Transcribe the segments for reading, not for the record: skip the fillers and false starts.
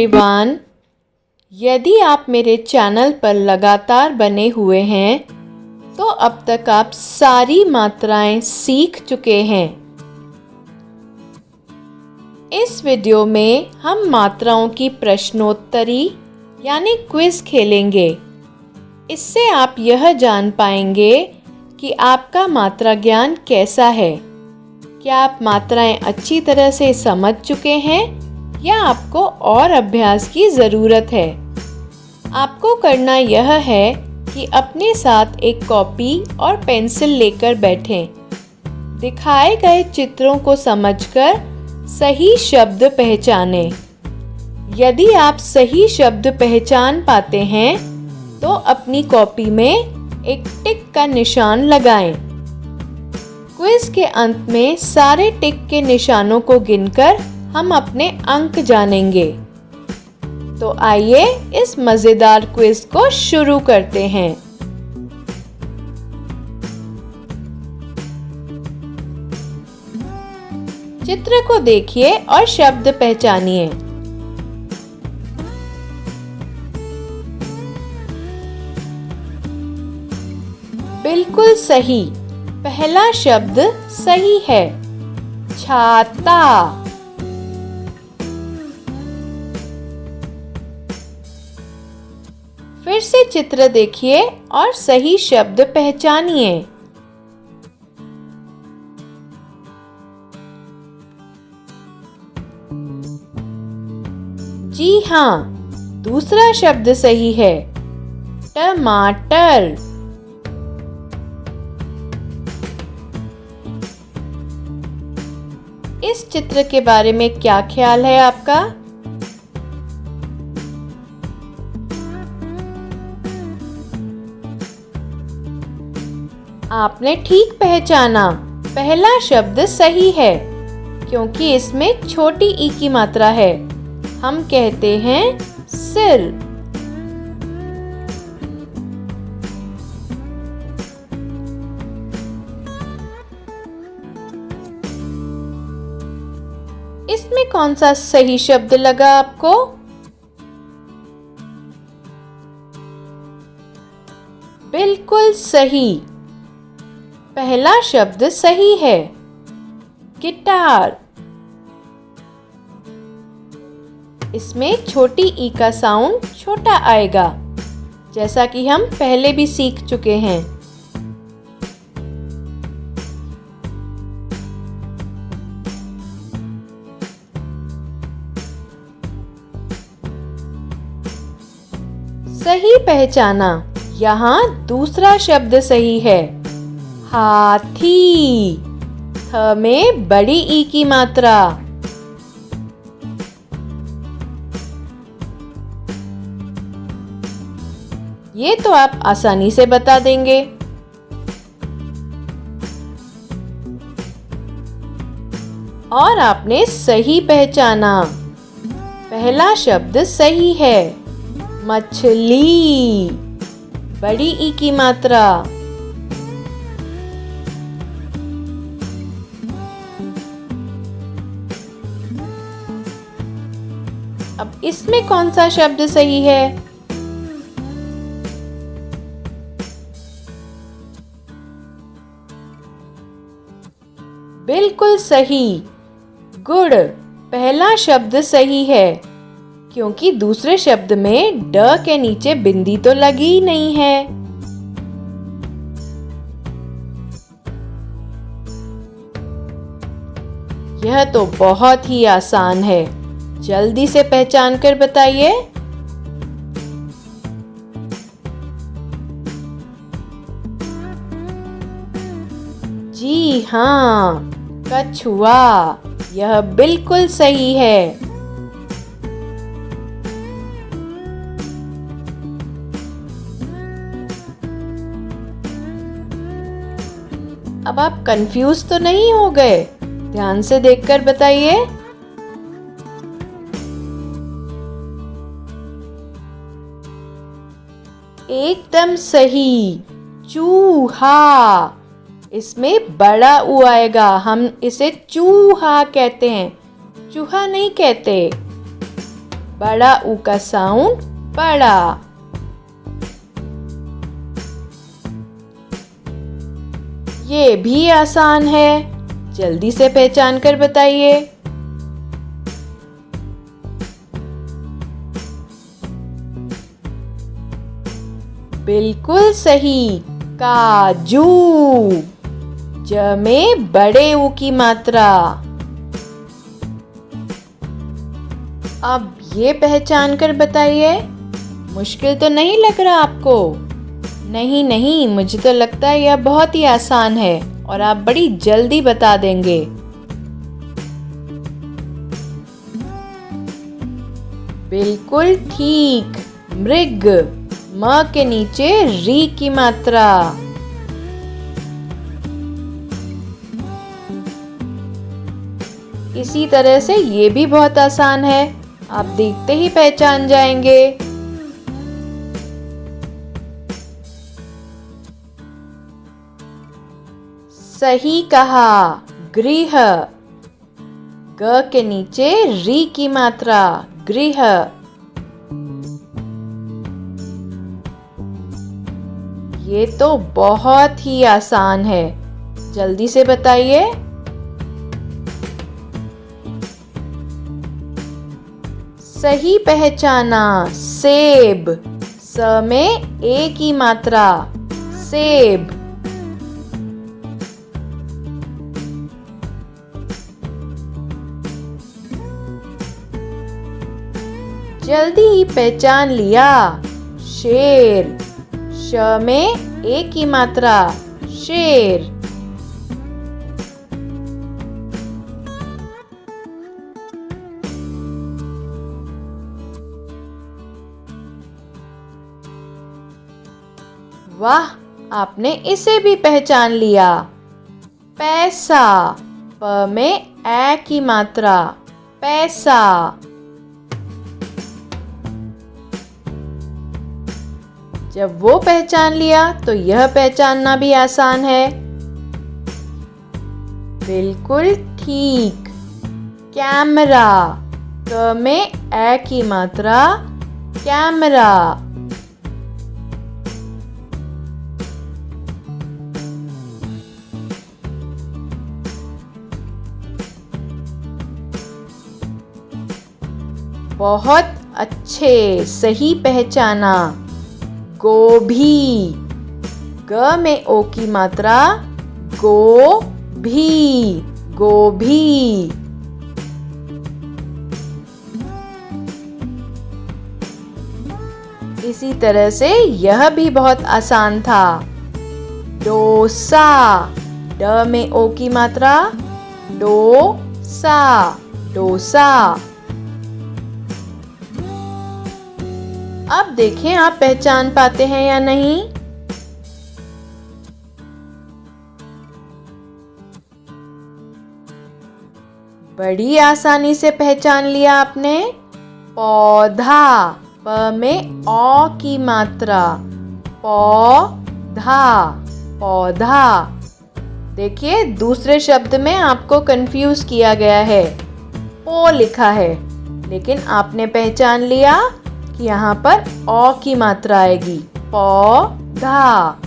Everyone, यदि आप मेरे चैनल पर लगातार बने हुए हैं तो अब तक आप सारी मात्राएं सीख चुके हैं। इस वीडियो में हम मात्राओं की प्रश्नोत्तरी यानी क्विज खेलेंगे। इससे आप यह जान पाएंगे कि आपका मात्रा ज्ञान कैसा है। क्या आप मात्राएं अच्छी तरह से समझ चुके हैं या आपको और अभ्यास की ज़रूरत है। आपको करना यह है कि अपने साथ एक कॉपी और पेंसिल लेकर बैठें। दिखाए गए चित्रों को समझकर सही शब्द पहचानें। यदि आप सही शब्द पहचान पाते हैं तो अपनी कॉपी में एक टिक का निशान लगाएं। क्विज के अंत में सारे टिक के निशानों को गिनकर हम अपने अंक जानेंगे। तो आइए इस मज़ेदार क्विज को शुरू करते हैं। चित्र को देखिए और शब्द पहचानिए। बिल्कुल सही। पहला शब्द सही है, छाता। फिर से चित्र देखिए और सही शब्द पहचानिए। जी हाँ, दूसरा शब्द सही है, टमाटर। इस चित्र के बारे में क्या ख्याल है आपका? आपने ठीक पहचाना। पहला शब्द सही है क्योंकि इसमें छोटी ई की मात्रा है। हम कहते हैं सिर। इसमें कौन सा सही शब्द लगा आपको? बिल्कुल सही। पहला शब्द सही है, गिटार। इसमें छोटी ई का साउंड छोटा आएगा, जैसा कि हम पहले भी सीख चुके हैं। सही पहचाना। यहाँ दूसरा शब्द सही है, हाथी। थ में बड़ी ई की मात्रा। ये तो आप आसानी से बता देंगे। और आपने सही पहचाना। पहला शब्द सही है, मछली। बड़ी ई की मात्रा। अब इसमें कौन सा शब्द सही है? बिल्कुल सही, गुड़। पहला शब्द सही है क्योंकि दूसरे शब्द में ड के नीचे बिंदी तो लगी ही नहीं है। यह तो बहुत ही आसान है। जल्दी से पहचान कर बताइए। जी हाँ, कछुआ। यह बिल्कुल सही है। अब आप कंफ्यूज तो नहीं हो गए? ध्यान से देखकर बताइए। एकदम सही, चूहा। इसमें बड़ा ऊ आएगा, हम इसे चूहा कहते हैं, चूहा नहीं कहते। बड़ा ऊ का साउंड बड़ा। ये भी आसान है, जल्दी से पहचान कर बताइए। बिल्कुल सही, काजू। ज में बड़े ऊ की मात्रा। अब ये पहचान कर बताइए। मुश्किल तो नहीं लग रहा आपको? नहीं, मुझे तो लगता है यह बहुत ही आसान है और आप बड़ी जल्दी बता देंगे। बिल्कुल ठीक, मृग। म के नीचे री की मात्रा। इसी तरह से ये भी बहुत आसान है, आप देखते ही पहचान जाएंगे। सही कहा, गृह। ग के नीचे री की मात्रा, गृह। ये तो बहुत ही आसान है, जल्दी से बताइए। सही पहचाना, सेब। स में ए की मात्रा, सेब। जल्दी ही पहचान लिया, शेर। श में ए की मात्रा, शेर। वाह, आपने इसे भी पहचान लिया, पैसा। प में ए की मात्रा, पैसा। जब वो पहचान लिया तो यह पहचानना भी आसान है। बिल्कुल ठीक, कैमरा। क में ए की मात्रा, कैमरा। बहुत अच्छे, सही पहचाना, गोभी। ग में ओ की मात्रा, गो भी, गोभी। इसी तरह से यह भी बहुत आसान था, डोसा। ड में ओ की मात्रा, डोसा, डोसा। अब देखें आप पहचान पाते हैं या नहीं। बड़ी आसानी से पहचान लिया आपने, पौधा। प में औ की मात्रा, पौधा, पौधा। देखिए दूसरे शब्द में आपको कंफ्यूज किया गया है, ओ लिखा है, लेकिन आपने पहचान लिया कि यहाँ पर औ की मात्रा आएगी, पौधा।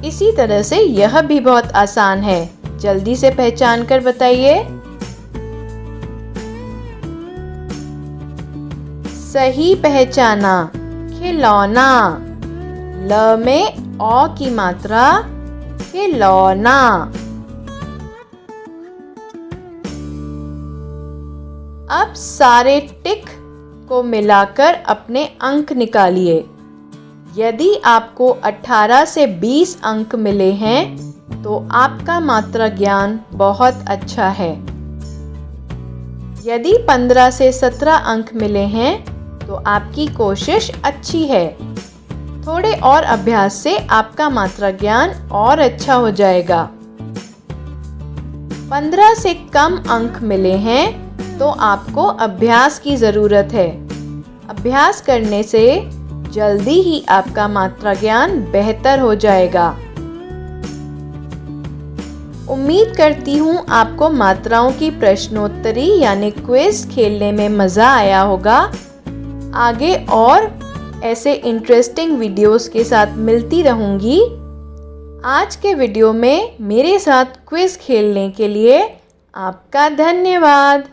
इसी तरह से यह भी बहुत आसान है, जल्दी से पहचान कर बताइए। सही पहचाना, खिलौना। ल में औ की मात्रा, खिलौना। अब सारे टिक को मिलाकर अपने अंक निकालिए। यदि आपको 18 से 20 अंक मिले हैं तो आपका मात्रा ज्ञान बहुत अच्छा है। यदि 15 से 17 अंक मिले हैं तो आपकी कोशिश अच्छी है। थोड़े और अभ्यास से आपका मात्रा ज्ञान और अच्छा हो जाएगा। 15 से कम अंक मिले हैं तो आपको अभ्यास की ज़रूरत है। अभ्यास करने से जल्दी ही आपका मात्रा ज्ञान बेहतर हो जाएगा। उम्मीद करती हूँ आपको मात्राओं की प्रश्नोत्तरी यानी क्विज खेलने में मज़ा आया होगा। आगे और ऐसे इंटरेस्टिंग वीडियोस के साथ मिलती रहूँगी। आज के वीडियो में मेरे साथ क्विज खेलने के लिए आपका धन्यवाद।